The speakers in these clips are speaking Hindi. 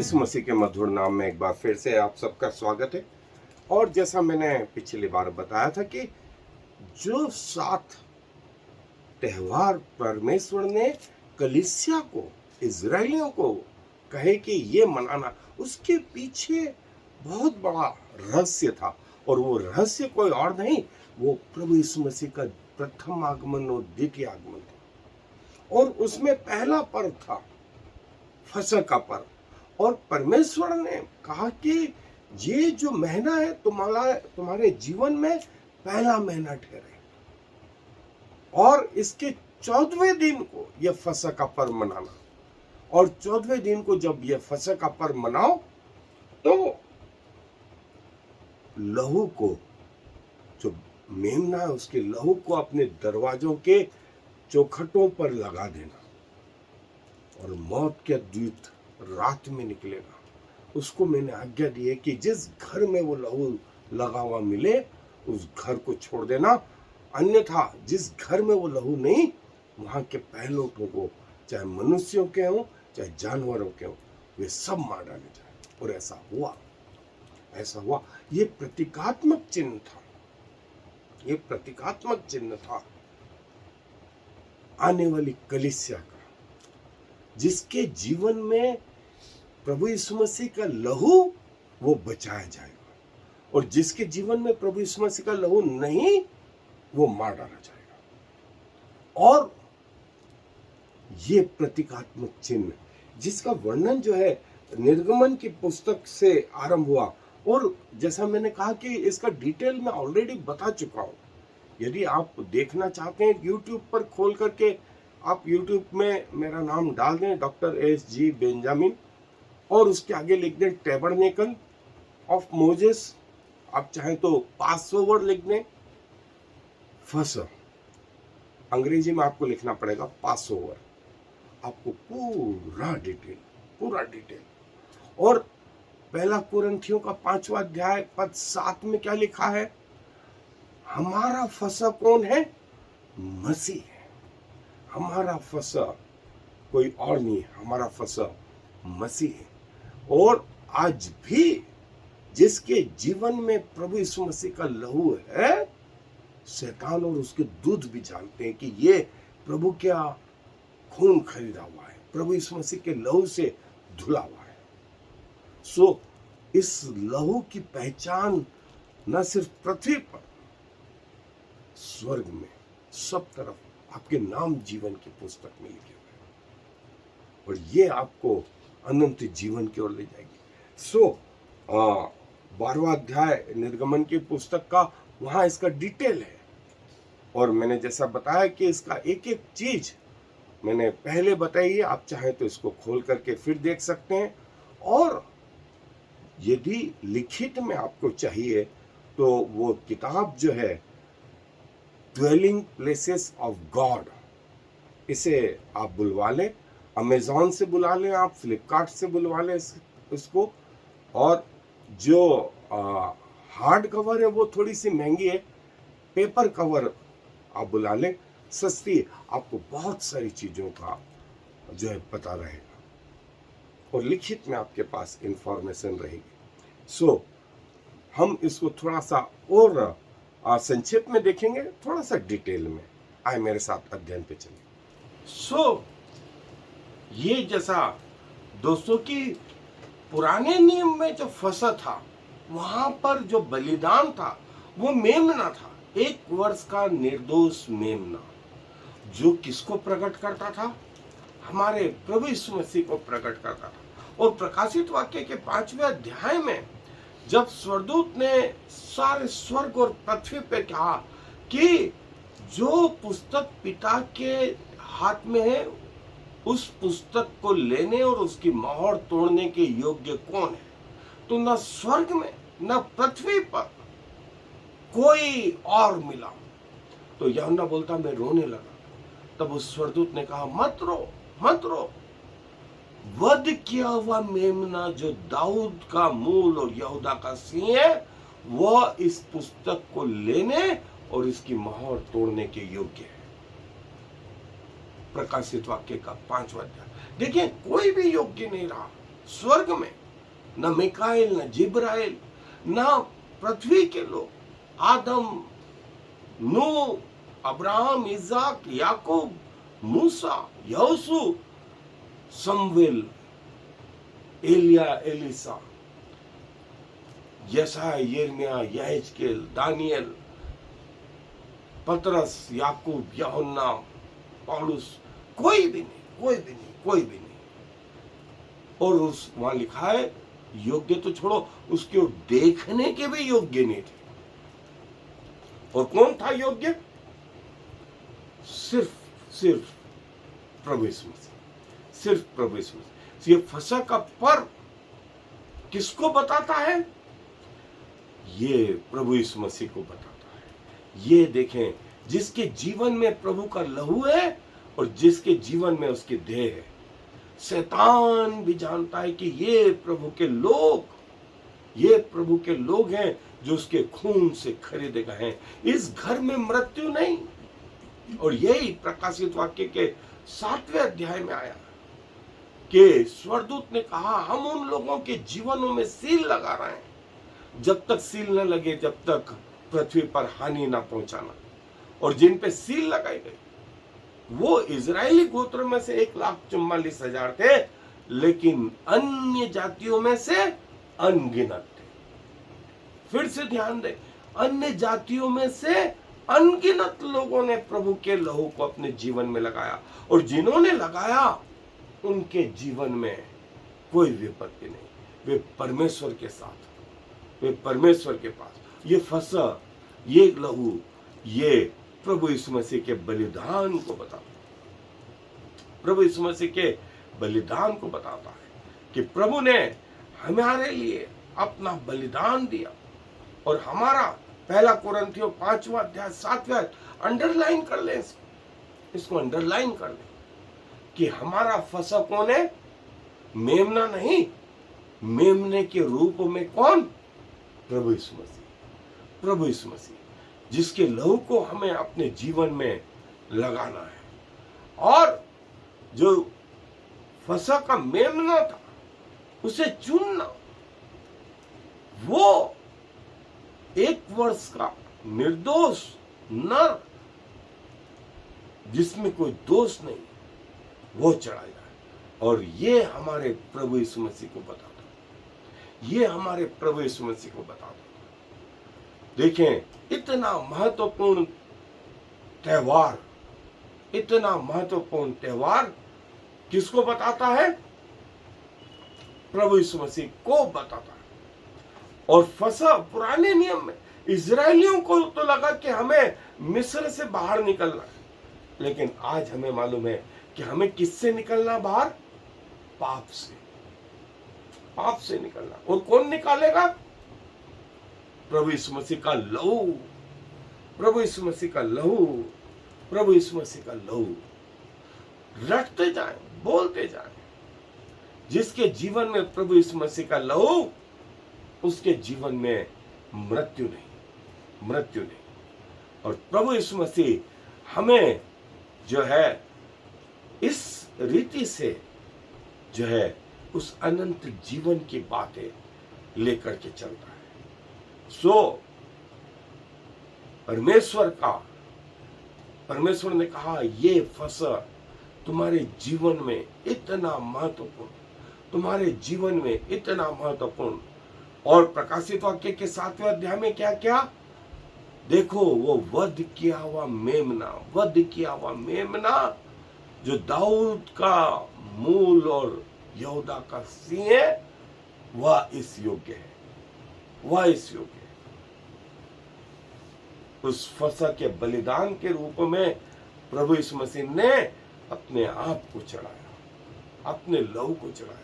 यीशु मसीह के मधुर नाम में एक बार फिर से आप सबका स्वागत है। और जैसा मैंने पिछली बार बताया था कि जो 7 त्योहार परमेश्वर ने कलीसिया को, इजरायलियों को कहे कि ये मनाना, उसके पीछे बहुत बड़ा रहस्य था। और वो रहस्य कोई और नहीं, वो प्रभु यीशु मसीह का प्रथम आगमन और द्वितीय आगमन था। और उसमें पहला पर्व था फसह का पर्व। और परमेश्वर ने कहा कि ये जो महीना है तुम्हारे जीवन में पहला महीना ठहरे, और इसके 14वें दिन को यह फसह का पर्व मनाना। और 14वें दिन को जब यह फसह का पर्व मनाओ तो लहू को, जो मेमना है उसके लहू को अपने दरवाजों के चौखटों पर लगा देना। और मौत के दूत रात में निकलेगा, उसको मैंने आज्ञा दी है कि जिस घर में वो लहू लगा हुआ मिले उस घर को छोड़ देना, अन्यथा जिस घर में वो लहू नहीं, वहां के पहलोटों को, चाहे मनुष्यों के हों चाहे जानवरों के हों, वे सब मार डाले जाए। और ऐसा हुआ। ये प्रतीकात्मक चिन्ह था, आने वाली कलीसिया का, जिसके जीवन में प्रभु यीशु मसीह का लहू वो बचाया जाएगा, और जिसके जीवन में प्रभु यीशु मसीह का लहू नहीं, वो मार डाला जाएगा। और ये प्रतीकात्मक चिन्ह, जिसका वर्णन जो है निर्गमन की पुस्तक से आरंभ हुआ। और जैसा मैंने कहा कि इसका डिटेल मैं ऑलरेडी बता चुका हूं। यदि आप देखना चाहते हैं, यूट्यूब पर खोल करके आप यूट्यूब में मेरा नाम डाल दें, डॉक्टर S.G. बेंजामिन, और उसके आगे लिख दें टैबरनेकल ऑफ मोजेस। आप चाहें तो पासओवर लिख दें, फसह, अंग्रेजी में आपको लिखना पड़ेगा पासओवर। आपको पूरा डिटेल। और पहला कुरिन्थियों का 5वां अध्याय पद 7 में क्या लिखा है? हमारा फसह कौन है? मसीह है। हमारा फसह कोई और नहीं, हमारा फसह मसीह है। और आज भी जिसके जीवन में प्रभु यीशु मसीह का लहू है, शैतान और उसके दूत भी जानते हैं कि ये प्रभु क्या खून खरीदा हुआ है, प्रभु यीशु मसीह के लहू से धुला हुआ है। सो इस लहू की पहचान न सिर्फ पृथ्वी पर, स्वर्ग में सब तरफ आपके नाम जीवन की पुस्तक में लिखे हुए हैं, और ये आपको अनंत जीवन की ओर ले जाएगी। सो 12वां अध्याय निर्गमन की पुस्तक का, वहां इसका डिटेल है। और मैंने जैसा बताया कि इसका एक एक चीज मैंने पहले बताई है, आप चाहें तो इसको खोल करके फिर देख सकते हैं। और यदि लिखित में आपको चाहिए तो वो किताब जो है ड्वेलिंग प्लेसेस ऑफ गॉड, इसे आप बुलवा लें, अमेजॉन से बुला लें, आप फ्लिपकार्ट से बुलवा लें इसको। और जो हार्ड कवर है वो थोड़ी सी महंगी है, पेपर कवर आप बुला लें, सस्ती है। आपको बहुत सारी चीज़ों का जो है पता रहेगा, और लिखित में आपके पास इंफॉर्मेशन रहेगी। सो हम इसको थोड़ा सा और संक्षेप में देखेंगे, थोड़ा सा डिटेल में। आए मेरे साथ अध्ययन पे चलिए। सो ये जैसा दोस्तों की पुराने नियम में जो फसह था, वहां पर जो बलिदान था वो मेमना था, 1 वर्ष का निर्दोष मेमना, जो किसको प्रकट करता था? हमारे प्रभु यीशु मसीह को प्रकट करता था। और प्रकाशित वाक्य के 5वें अध्याय में जब स्वर्गदूत ने सारे स्वर्ग और पृथ्वी पे कहा कि जो पुस्तक पिता के हाथ में है, उस पुस्तक को लेने और उसकी मोहर तोड़ने के योग्य कौन है? तो न स्वर्ग में न पृथ्वी पर कोई और मिला। तो यूहन्ना बोलता, मैं रोने लगा। तब उस स्वर्गदूत ने कहा, मत रो, वध किया हुआ मेमना जो दाऊद का मूल और यहूदा का सिंह है, वह इस पुस्तक को लेने और इसकी मोहर तोड़ने के योग्य है। प्रकाशित वाक्य का 5वां अध्याय। देखिए, कोई भी योग्य नहीं रहा। स्वर्ग में न मिकाएल, न जिब्राइल, न पृथ्वी के लोग, आदम, नूह, अब्राहम, इसाक, याकूब, मूसा, यहोशू, समवेल, एलिया, एलिसा, यशाया, यिर्मयाह, यहेजकेल, दानियल, पतरस, याकूब, यूहन्ना, पौलुस, कोई भी नहीं, कोई भी नहीं, कोई भी नहीं। और उस वहां लिखा है योग्य तो छोड़ो, उसके देखने के भी योग्य नहीं थे। और कौन था योग्य? सिर्फ प्रभु यीशु मसीह, सिर्फ प्रभु यीशु मसीह। ये फसह का पर्व किसको बताता है? ये प्रभु यीशु मसीह को बताता है। ये देखें, जिसके जीवन में प्रभु का लहू है और जिसके जीवन में उसकी देह है। शैतान भी जानता है कि ये प्रभु के लोग, ये प्रभु के लोग हैं जो उसके खून से खरीदे गए हैं। इस घर में मृत्यु नहीं। और यही प्रकाशित वाक्य के 7वें अध्याय में आया कि स्वर्गदूत ने कहा, हम उन लोगों के जीवनों में सील लगा रहे हैं। जब तक सील न लगे, जब तक पृथ्वी पर हानि ना पहुंचाना। और जिन पे सील लगाई गई वो इजरायली गोत्र में से 1,44,000 थे, लेकिन अन्य जातियों में से अनगिनत थे। फिर से ध्यान दें, अन्य जातियों में से अनगिनत लोगों ने प्रभु के लहू को अपने जीवन में लगाया। और जिन्होंने लगाया उनके जीवन में कोई विपत्ति नहीं। वे परमेश्वर के साथ, वे परमेश्वर के पास। ये फसह, ये लहू, ये प्रभु यीशु मसीह के बलिदान को बताता है। प्रभु यीशु मसीह के बलिदान को बताता है कि प्रभु ने हमारे लिए अपना बलिदान दिया। और हमारा 1 कुरिन्थियों 5वां अध्याय 7वां, अंडरलाइन कर ले, इसको अंडरलाइन कर ले कि हमारा फसह कौन है? मेमना नहीं, मेमने के रूप में कौन? प्रभु यीशु मसीह। प्रभु यीशु मसीह जिसके लहू को हमें अपने जीवन में लगाना है। और जो फसह का मेमना था उसे चुनना, वो 1 वर्ष का निर्दोष नर जिसमें कोई दोष नहीं, वो चढ़ाया जाए। और ये हमारे प्रभु यीशु मसीह को बताता है, ये हमारे प्रभु यीशु मसीह को बताता है। देखें, इतना महत्वपूर्ण त्योहार, इतना महत्वपूर्ण त्योहार किसको बताता है? प्रभु यीशु मसीह को बताता है। और फसह पुराने नियम में इजरायलियों को तो लगा कि हमें मिस्र से बाहर निकलना है, लेकिन आज हमें मालूम है कि हमें किससे निकलना बाहर? पाप से, पाप से निकलना। और कौन निकालेगा? प्रभु यीशु मसीह का लहू, प्रभु यीशु मसीह का लहू, प्रभु यीशु मसीह का लहू। रटते जाएं, बोलते जाएं। जिसके जीवन में प्रभु यीशु मसीह का लहू, उसके जीवन में मृत्यु नहीं, मृत्यु नहीं। और प्रभु यीशु मसीह हमें जो है इस रीति से जो है उस अनंत जीवन की बातें लेकर के चलता है। सो परमेश्वर ने कहा, ये फसह तुम्हारे जीवन में इतना महत्वपूर्ण, तुम्हारे जीवन में इतना महत्वपूर्ण। और प्रकाशित वाक्य के 7वें अध्याय में क्या क्या? देखो, वो वध किया हुआ मेमना, वध किया हुआ मेमना जो दाऊद का मूल और यहूदा का सिंह है, वह इस योग्य है, वह इस योग्य है। उस फसह के बलिदान के रूप में प्रभु यीशु मसीह ने अपने आप को चढ़ाया, अपने लहू को चढ़ाया।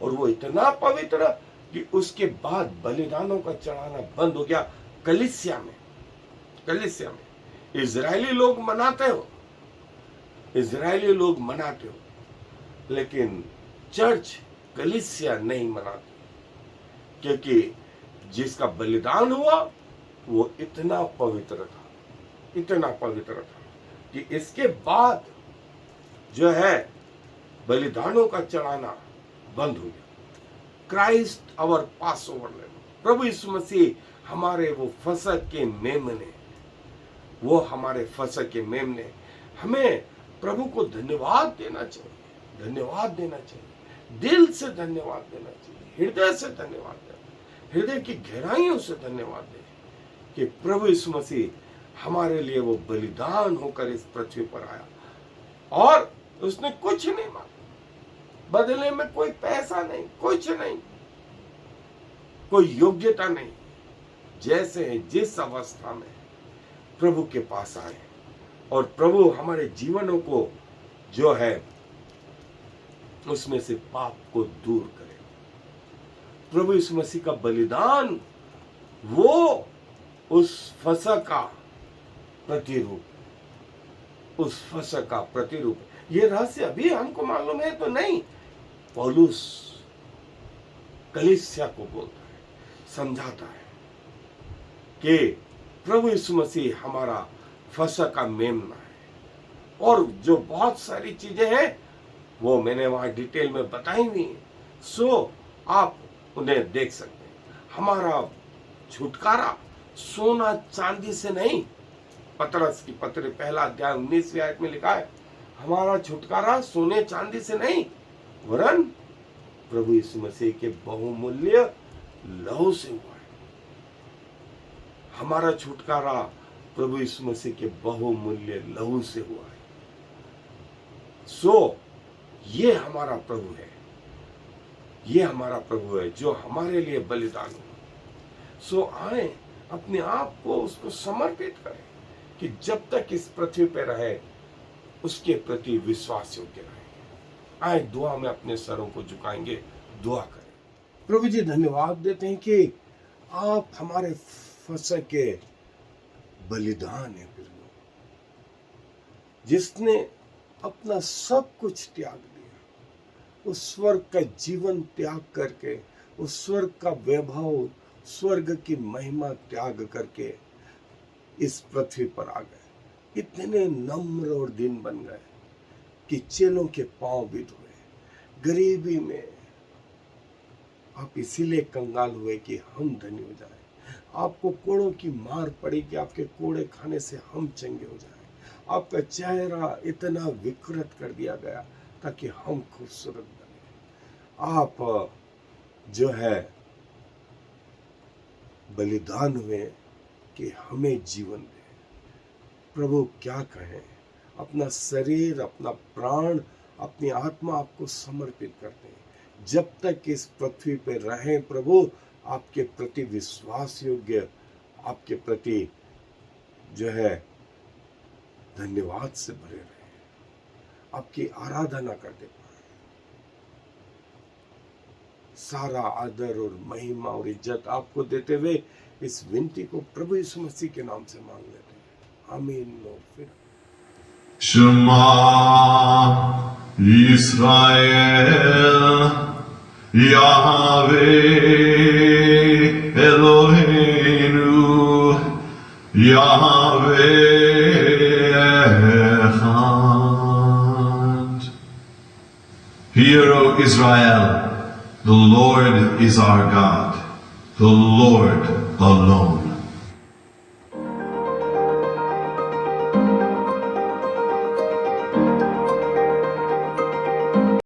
और वो इतना पवित्र कि उसके बाद बलिदानों का चढ़ाना बंद हो गया। कलीसिया में इजरायली लोग मनाते हो, इजरायली लोग मनाते हो, लेकिन चर्च कलीसिया नहीं मनाती, क्योंकि जिसका बलिदान हुआ वो इतना पवित्र था, इतना पवित्र था कि इसके बाद जो है बलिदानों का चढ़ाना बंद हो गया। Christ our passover lamb. प्रभु यीशु मसीह हमारे वो फसह के मेमने, वो हमारे फसह के मेमने। हमें प्रभु को धन्यवाद देना चाहिए, धन्यवाद देना चाहिए, दिल से धन्यवाद देना चाहिए, हृदय से धन्यवाद देना, हृदय की गहराइयों से धन्यवाद दें कि प्रभु यीशु मसीह हमारे लिए वो बलिदान होकर इस पृथ्वी पर आया और उसने कुछ नहीं मांगा, बदले में कोई पैसा नहीं, कुछ नहीं, कोई योग्यता नहीं। जैसे जिस अवस्था में प्रभु के पास आए और प्रभु हमारे जीवनों को जो है उसमें से पाप को दूर करे। प्रभु यीशु मसीह का बलिदान वो उस फसह का प्रतिरूप, उस फसह का प्रतिरूप। ये रहस्य अभी हमको मालूम है तो नहीं, पौलुस कलीसिया को बोलता है, समझाता है कि प्रभु यीशु मसीह हमारा फसह का मेमना है। और जो बहुत सारी चीजें हैं वो मैंने वहां डिटेल में बताई हुई है, सो आप उन्हें देख सकते हैं। हमारा छुटकारा सोना चांदी से नहीं, पतरस की पत्री पहला अध्याय 19वीं आयत में लिखा है, हमारा छुटकारा सोने चांदी से नहीं वरन प्रभु यीशु मसीह के बहुमूल्य लहू से हुआ है। हमारा छुटकारा प्रभु यीशु मसीह के बहुमूल्य लहू से हुआ है। सो ये हमारा प्रभु है, ये हमारा प्रभु है जो हमारे लिए बलिदान हुआ। सो आए अपने आप को उसको समर्पित करें कि जब तक इस पृथ्वी पर रहे उसके प्रति विश्वास योग्य रहे। आए दुआ में अपने सरों को झुकाएंगे, दुआ करें। प्रभु जी धन्यवाद देते हैं कि आप हमारे फसह के बलिदान है प्रभु, जिसने अपना सब कुछ त्याग दिया, उस स्वर्ग का जीवन त्याग करके, उस स्वर्ग का वैभव, स्वर्ग की महिमा त्याग करके इस पृथ्वी पर आ गए। इतने नम्र और दीन बन गए कि चेलों के पांव भी धोए। गरीबी में आप इसीलिए कंगाल हुए कि हम धनी हो जाए। आपको कोड़ों की मार पड़ी कि आपके कोड़े खाने से हम चंगे हो जाए। आपका चेहरा इतना विकृत कर दिया गया ताकि हम खूबसूरत बने। आप जो है बलिदान हुए कि हमें जीवन दे। प्रभु क्या कहें, अपना शरीर, अपना प्राण, अपनी आत्मा आपको समर्पित करते हैं। जब तक इस पृथ्वी पर रहें प्रभु, आपके प्रति विश्वास योग्य, आपके प्रति जो है धन्यवाद से भरे रहे, आपकी आराधना करते पाए। सारा आदर और महिमा और इज्जत आपको देते हुए इस विनती को प्रभु यीशु मसीह के नाम से मांग लेते हैं, आमीन। और फिर Shema Yisrael Yahweh Eloheinu Yahweh Echad. Hear, O Israel, the Lord is our God, the Lord alone.